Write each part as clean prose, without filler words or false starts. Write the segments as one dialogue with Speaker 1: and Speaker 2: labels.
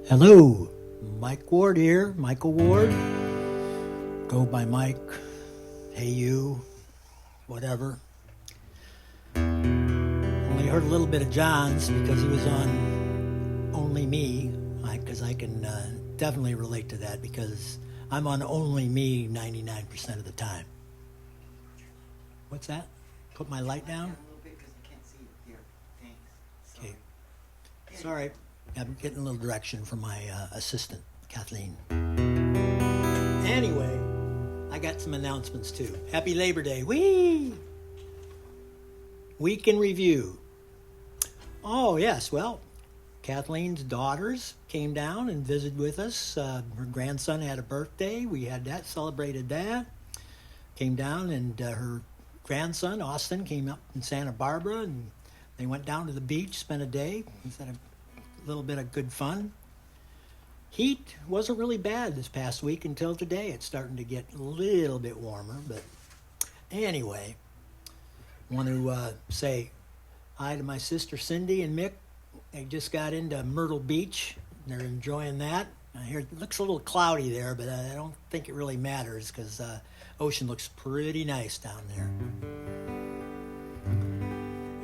Speaker 1: Hello, Mike Ward here, Michael Ward. Go by Mike, hey you, whatever. Only heard a little bit of John's because he was on Only Me, because I can definitely relate to that because I'm on Only Me 99% of the time. What's that? Put my light down?
Speaker 2: A little bit because I can't see it here. Thanks.
Speaker 1: Okay. Sorry. I'm getting a little direction from my assistant, Kathleen. Anyway, I got some announcements too. Happy Labor Day. Whee! Week in review. Oh, yes. Well, Kathleen's daughters came down and visited with us. Her grandson had a birthday. We had that, celebrated that. Came down and her grandson, Austin, came up in Santa Barbara and they went down to the beach, spent a day. He said a little bit of good fun. Heat wasn't really bad this past week until today. It's starting to get a little bit warmer, but anyway, I want to say hi to my sister Cindy and Mick. They just got into Myrtle Beach. They're enjoying that. I hear it looks a little cloudy there, but I don't think it really matters because ocean looks pretty nice down there.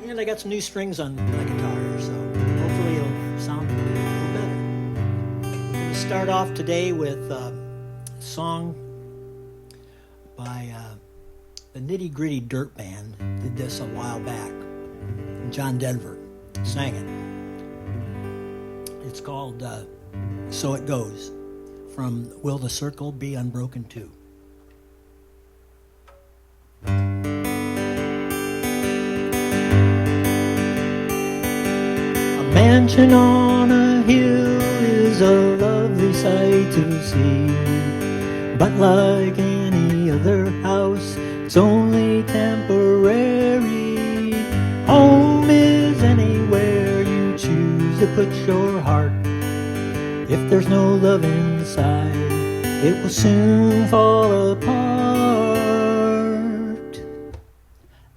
Speaker 1: And I got some new strings on my guitar here, so hopefully it'll sound a little better. We're going to start off today with a song by the Nitty Gritty Dirt Band. Did this a while back. John Denver sang it. It's called So It Goes, from Will the Circle Be Unbroken Too? Mansion on a hill is a lovely sight to see, but like any other house, it's only temporary. Home is anywhere you choose to put your heart. If there's no love inside, it will soon fall apart.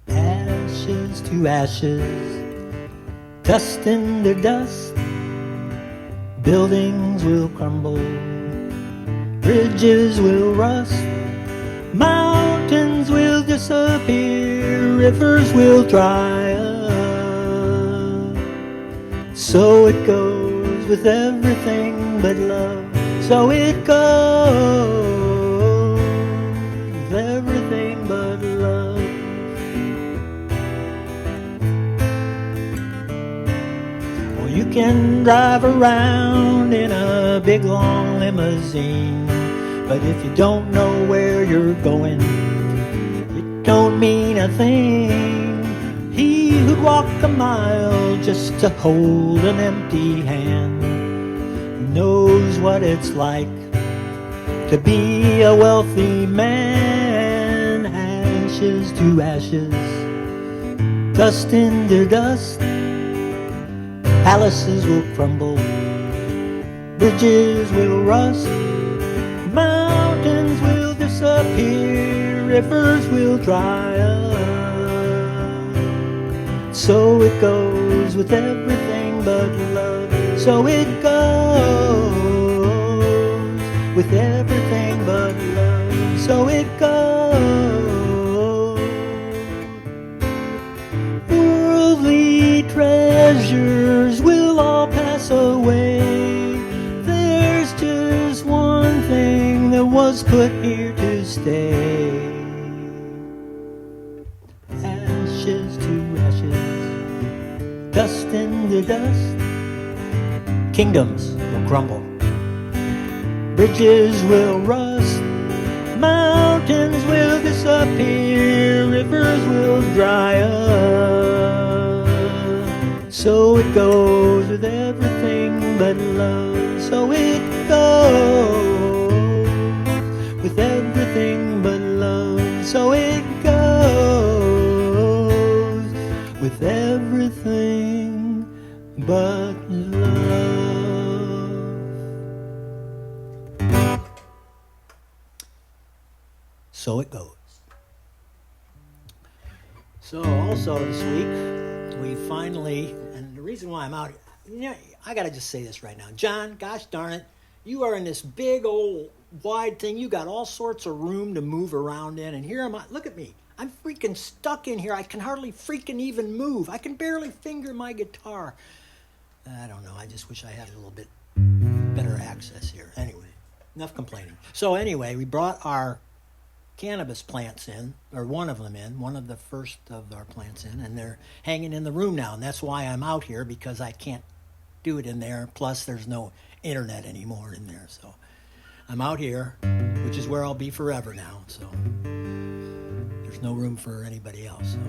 Speaker 1: Ashes to ashes, dust into dust, buildings will crumble, bridges will rust, mountains will disappear, rivers will dry up. So it goes with everything but love. So it goes with everything but love. You can drive around in a big long limousine, but if you don't know where you're going, it don't mean a thing. He who'd walk a mile just to hold an empty hand knows what it's like to be a wealthy man. Ashes to ashes, dust into dust, palaces will crumble, bridges will rust, mountains will disappear, rivers will dry up. So it goes with everything but love. So it goes with everything but love. So it goes. Worldly treasures will all pass away. There's just one thing that was put here to stay. Ashes to ashes, dust into dust, kingdoms will crumble, bridges will rust, mountains will disappear, rivers will dry up. So it goes with everything but love. So it goes with everything but love. So it goes with everything but love. So it goes. So also this week, we finally, and the reason why I'm out know, I got to just say this right now. John, gosh darn it, you are in this big old wide thing. You got all sorts of room to move around in. And here am I. Look at me. I'm freaking stuck in here. I can hardly freaking even move. I can barely finger my guitar. I don't know. I just wish I had a little bit better access here. Anyway, enough complaining. So anyway, we brought our cannabis plants in, or one of them in, one of the first of our plants in, and they're hanging in the room now. And that's why I'm out here, because I can't do it in there. Plus, there's no internet anymore in there. So I'm out here, which is where I'll be forever now. So there's no room for anybody else. So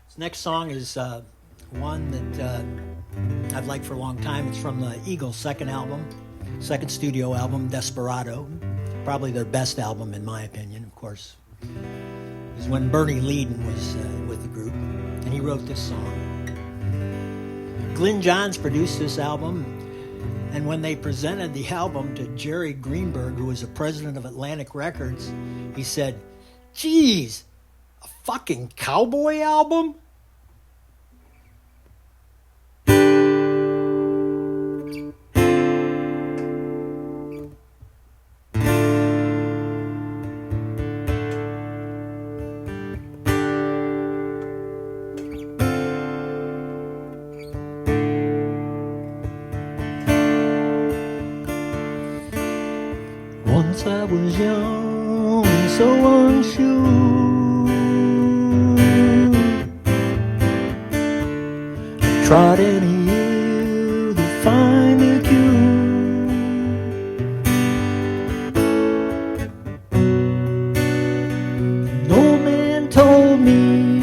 Speaker 1: this next song is one that I've liked for a long time. It's from the Eagles' second studio album, Desperado. Probably their best album, in my opinion, of course. It was when Bernie Leadon was with the group, and he wrote this song. Glyn Johns produced this album, and when they presented the album to Jerry Greenberg, who was the president of Atlantic Records, he said, "Geez, a fucking cowboy album?" Once I was young and so unsure, I tried any ill to find a cure. An old man told me,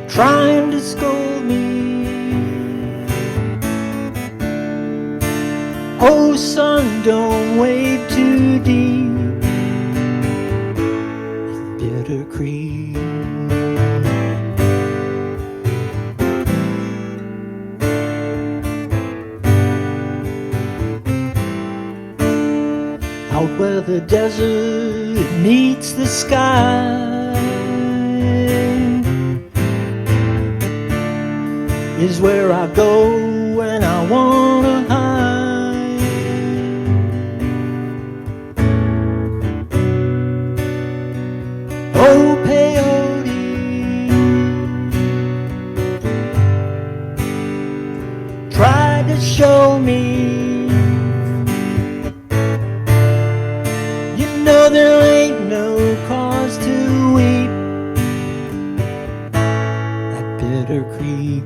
Speaker 1: trying to scold me, "Oh, son, don't wade too deep in Bitter Creek." Out where the desert meets the sky is where I go when I wanna hide. Oh, peyote, try to show me, you know there ain't no cause to weep at Bitter Creek.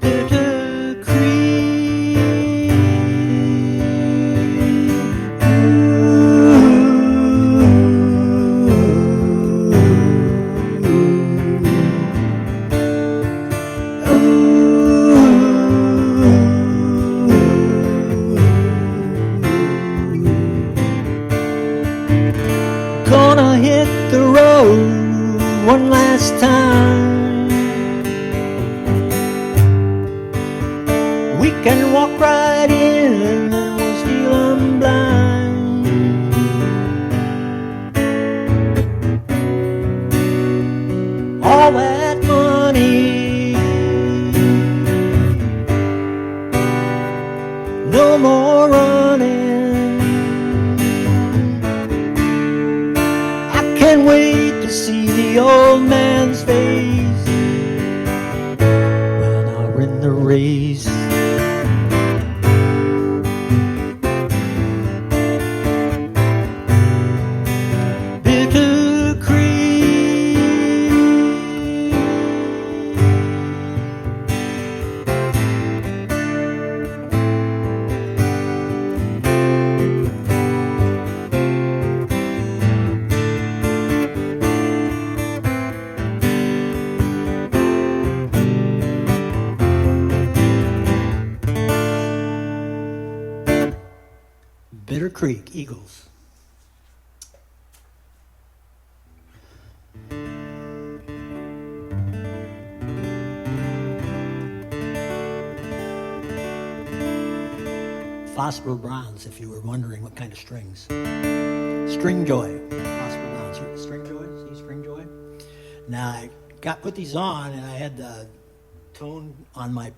Speaker 1: Bitter Creek. Gonna hit the road one last time. We can walk right in and we'll steal 'em blind. All that money, no more running. I can't wait to see the old man's face when we're in the race. Bitter Creek. Bitter Creek, Eagles. Phosphor bronze, if you were wondering what kind of strings. String Joy, phosphor bronze. String Joy, C String Joy. Now I put these on, and I had the tone on my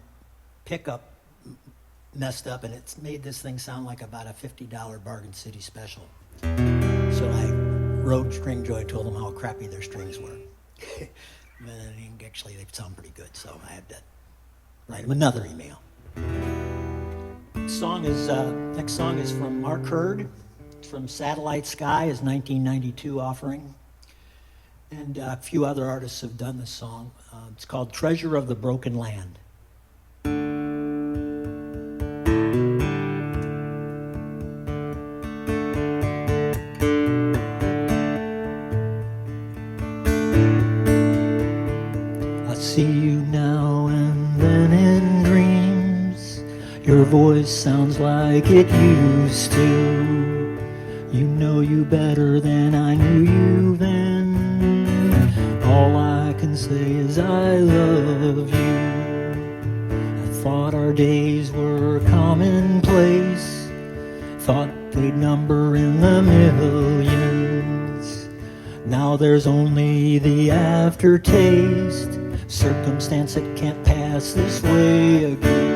Speaker 1: pickup messed up, and it's made this thing sound like about a $50 Bargain City special. So I wrote String Joy, told them how crappy their strings were. And actually, they sound pretty good, so I had to write them another email. Next song is from Mark Hurd. It's from Satellite Sky, his 1992 offering. And a few other artists have done this song. It's called Treasure of the Broken Land. I see you now and then in dreams. Your voice sounds like it used to. You know you better than I knew you then. All I can say is I love you. I thought our days were commonplace. Thought they'd number in the millions. Now there's only the aftertaste. Circumstance that can't pass this way again.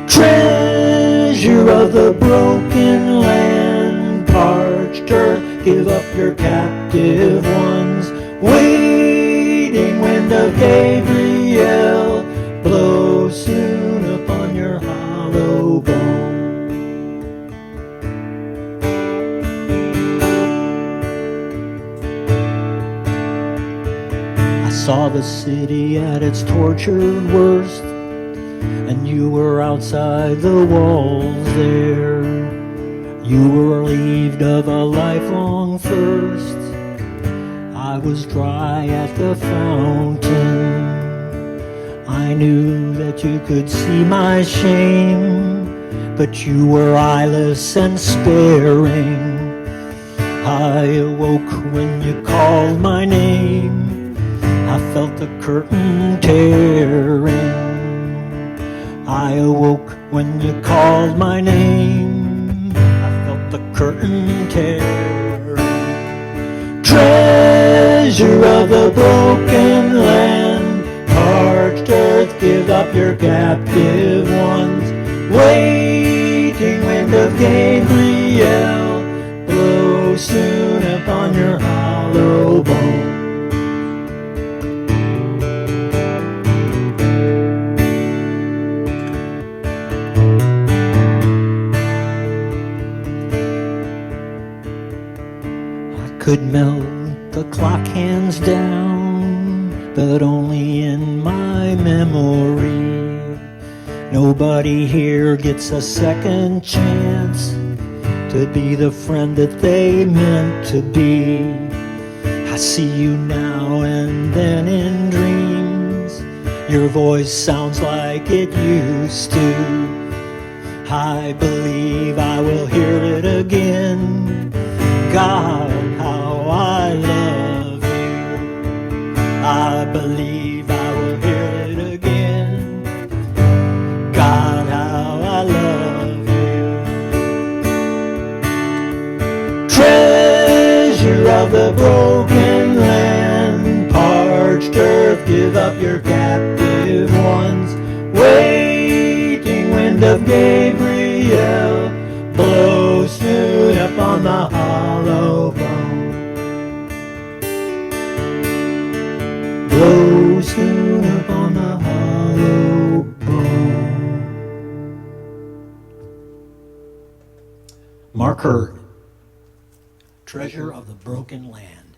Speaker 1: Treasure of the broken land, parched earth, give up your captive ones. Waiting wind of Gabriel, blow soon upon your hollow bone. I saw the city at its tortured worst, and you were outside the walls there. You were relieved of a lifelong thirst. I was dry at the fountain. I knew that you could see my shame, but you were eyeless and sparing. I awoke when you called my name. I felt the curtain tearing. I awoke when you called my name. I felt the curtain tearing. Treasure of the broken land, parched earth, give up your captive ones. Waiting wind of Gabriel, blow soon upon your hollow bone. Could melt the clock hands down, but only in my memory. Nobody here gets a second chance to be the friend that they meant to be. I see you now and then in dreams. Your voice sounds like it used to. I believe I will hear it again. God, how I love you. I believe I will hear it again. God, how I love you. Treasure of the broken land, parched earth, give up your captive ones. Waiting wind of Gabriel, blow soon upon the hollow bone. Blow soon upon the hollow bone. Mark Hurd, Treasure of the Broken Land.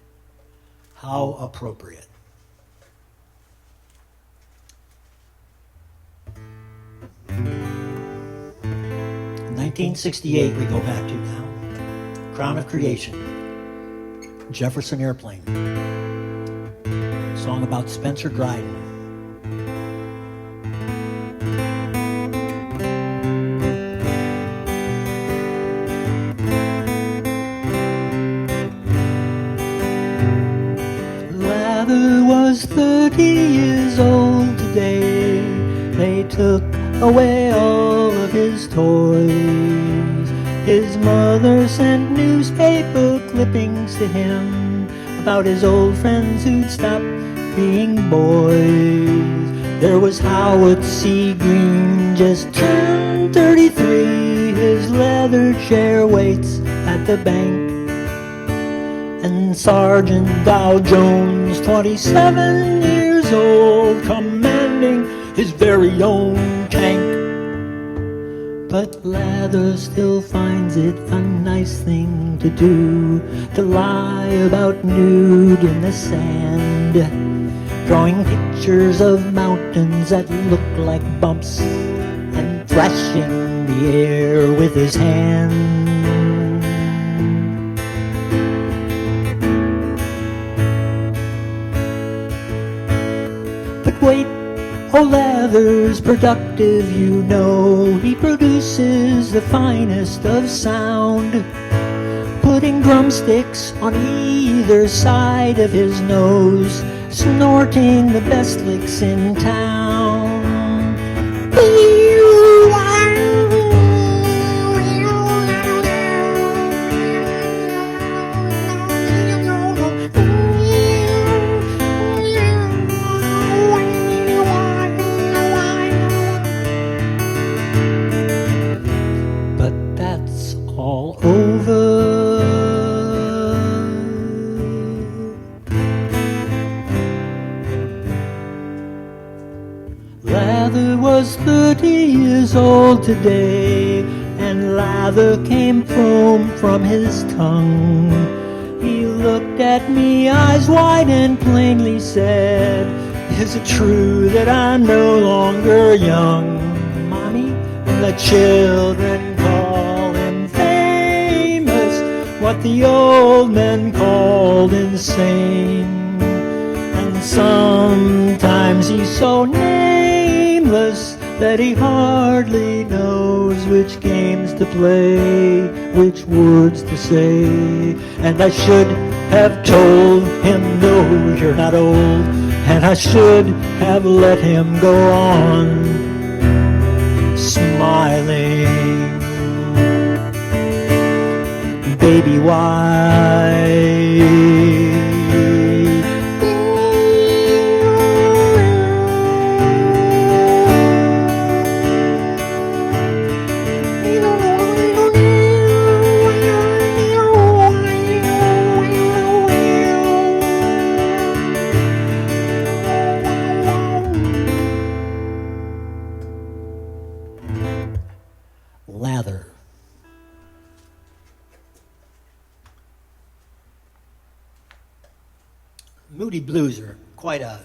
Speaker 1: How appropriate. In 1968 we go back to now. Crown of Creation, Jefferson Airplane. Song about Spencer Dryden. Lather was 30 years old today. They took away all of his toys. His mother sent newspaper clippings to him about his old friends who'd stopped being boys. There was Howard C. Green, just turned 33. His leather chair waits at the bank. And Sergeant Dow Jones, 27 years old, commanding his very own tank. But Lather still finds it a nice thing to do, to lie about nude in the sand, drawing pictures of mountains that look like bumps, and thrashing the air with his hand. But wait, oh, Lather's productive, you know. He produces the finest of sound, putting drumsticks on either side of his nose, snorting the best licks in town. Lather was 30 years old today, and Lather came foam from his tongue. He looked at me, eyes wide, and plainly said, "Is it true that I'm no longer young, Mommy?" And the children call him famous, what the old men called insane. And sometimes he's so nameless that he hardly knows which games to play, which words to say. And I should have told him, "No, you're not old," and I should have let him go on smiling. Baby, why? Lather. Moody Blues are quite a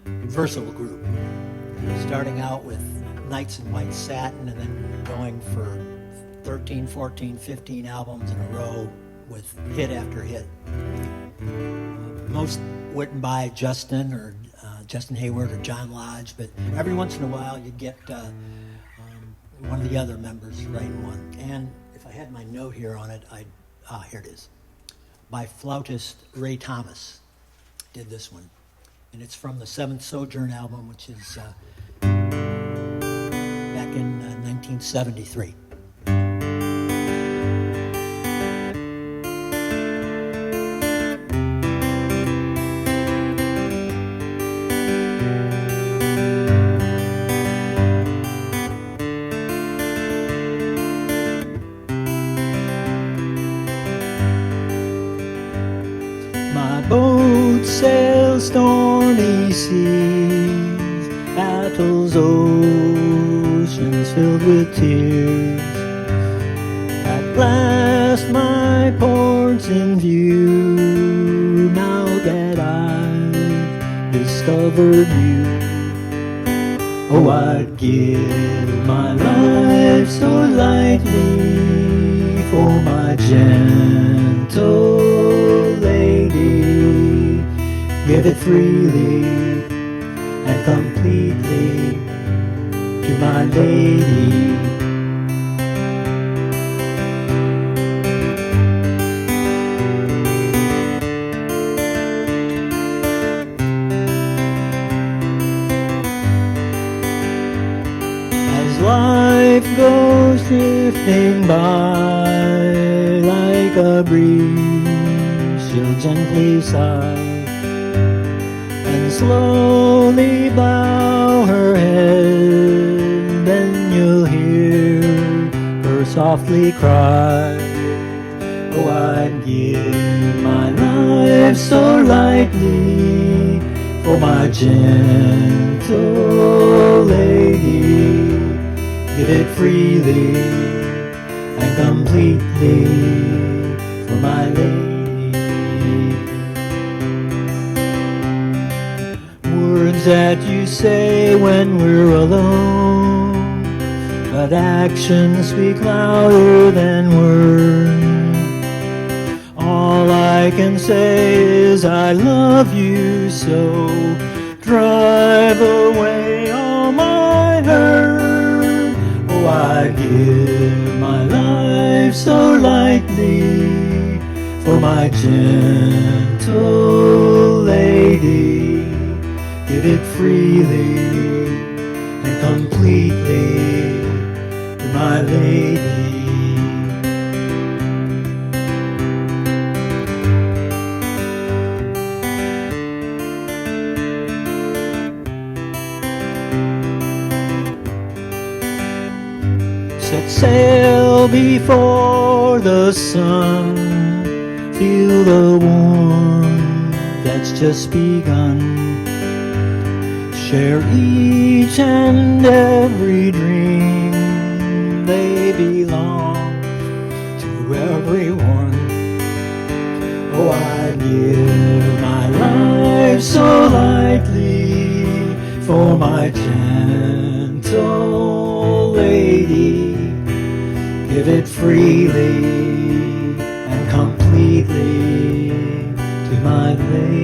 Speaker 1: versatile group, starting out with Nights in White Satin and then going for 13, 14, 15 albums in a row with hit after hit. Most written by Justin or Justin Hayward or John Lodge, but every once in a while you get one of the other members writing one. And if I had my note here on it, here it is. By flautist Ray Thomas did this one. And it's from the Seventh Sojourn album, which is back in 1973. My boat sails stormy seas, battles oceans filled with tears. At last my port's in view, now that I've discovered you. Oh, I'd give my life so lightly for my gentle lady. Give it freely and completely to my lady. As life goes drifting by, the breeze, she'll gently sigh and slowly bow her head. Then you'll hear her softly cry, oh, I'd give my life so lightly for my gentle lady. Give it freely and completely for my lady. Words that you say when we're alone, but actions speak louder than words. All I can say is I love you so. Drive away all my hurt. Oh, I give my life so lightly for my gentle lady. Give it freely and completely to my lady. Set sail before the sun, feel the warmth that's just begun. Share each and every dream, they belong to everyone. Oh, I give my life so lightly for my gentle lady. Give it freely and completely to my lady.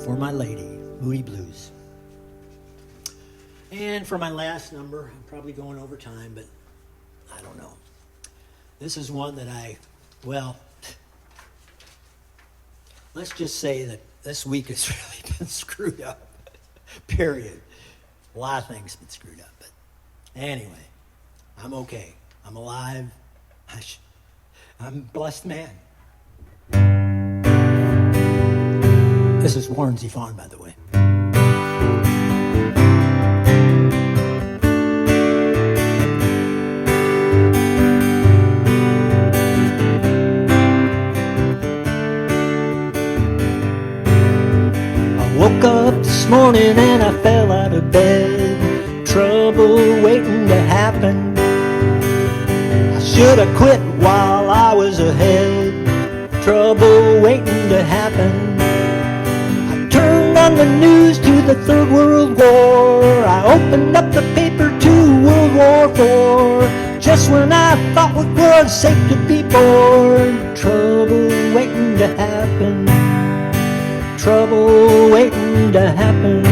Speaker 1: For my lady, Moody Blues. And for my last number, I'm probably going over time, but I don't know. This is one that let's just say that this week has really been screwed up. Period. A lot of things have been screwed up, but anyway, I'm okay. I'm alive. I'm a blessed man. This is Warren Zevon, by the way. I woke up this morning and I fell out of bed. Trouble waiting to happen. I should have quit while I was ahead. Trouble waiting to happen. On the news to the Third World War, I opened up the paper to World War IV. Just when I thought it was safe to be born, trouble waiting to happen. Trouble waiting to happen.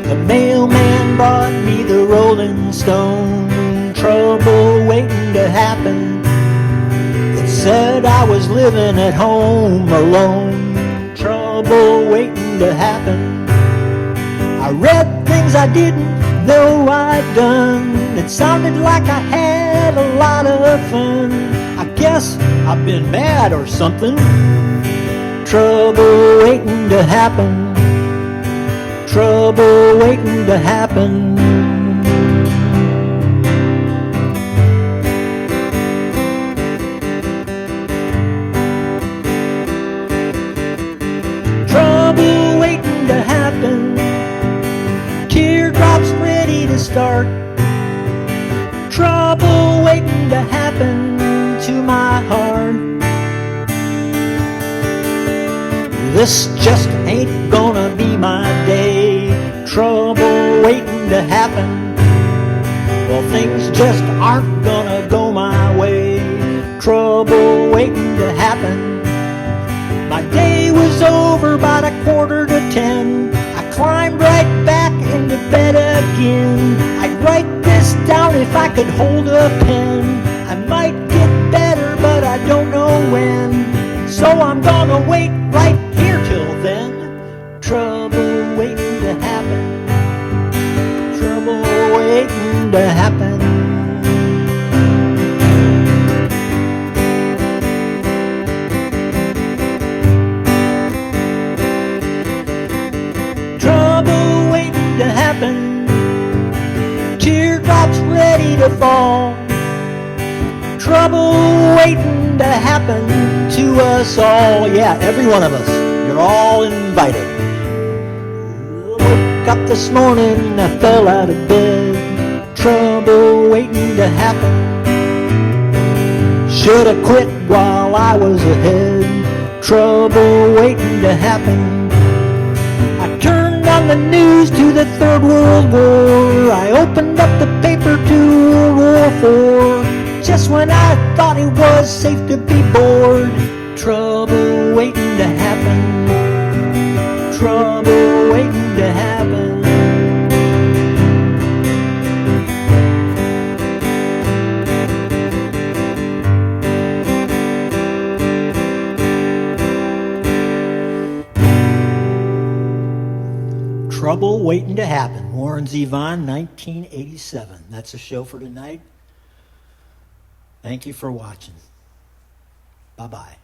Speaker 1: The mailman brought me the Rolling Stone. Trouble waiting to happen. It said I was living at home alone. Trouble waiting to happen. I read things I didn't know I'd done. It sounded like I had a lot of fun. I guess I've been mad or something. Trouble waiting to happen. Trouble waiting to happen. Teardrops ready to start. Trouble waiting to happen to my heart. This just ain't gonna be my day. Trouble waiting to happen. Well, things just aren't gonna go my way. Trouble waiting to happen. My day was over about 9:45. I climbed right back into bed again. I'd write this down if I could hold a pen. I might get better, but I don't know when. So I'm gonna wait right here till then. Trouble waiting to happen. Trouble waiting to happen. Trouble waiting to happen. Teardrops ready to fall. Trouble waiting to happen to us all. Yeah, every one of us. You're all invited. Woke up this morning, I fell out of bed. Trouble waiting to happen. Shoulda quit while I was ahead. Trouble waiting to happen. I turned on the news to the Third World War. I opened up the paper to World War IV. Just when I thought it was safe to be bored. Trouble waiting to happen. Trouble waiting to happen. Trouble waiting to happen. Warren Zevon, 1987. That's the show for tonight. Thank you for watching. Bye-bye.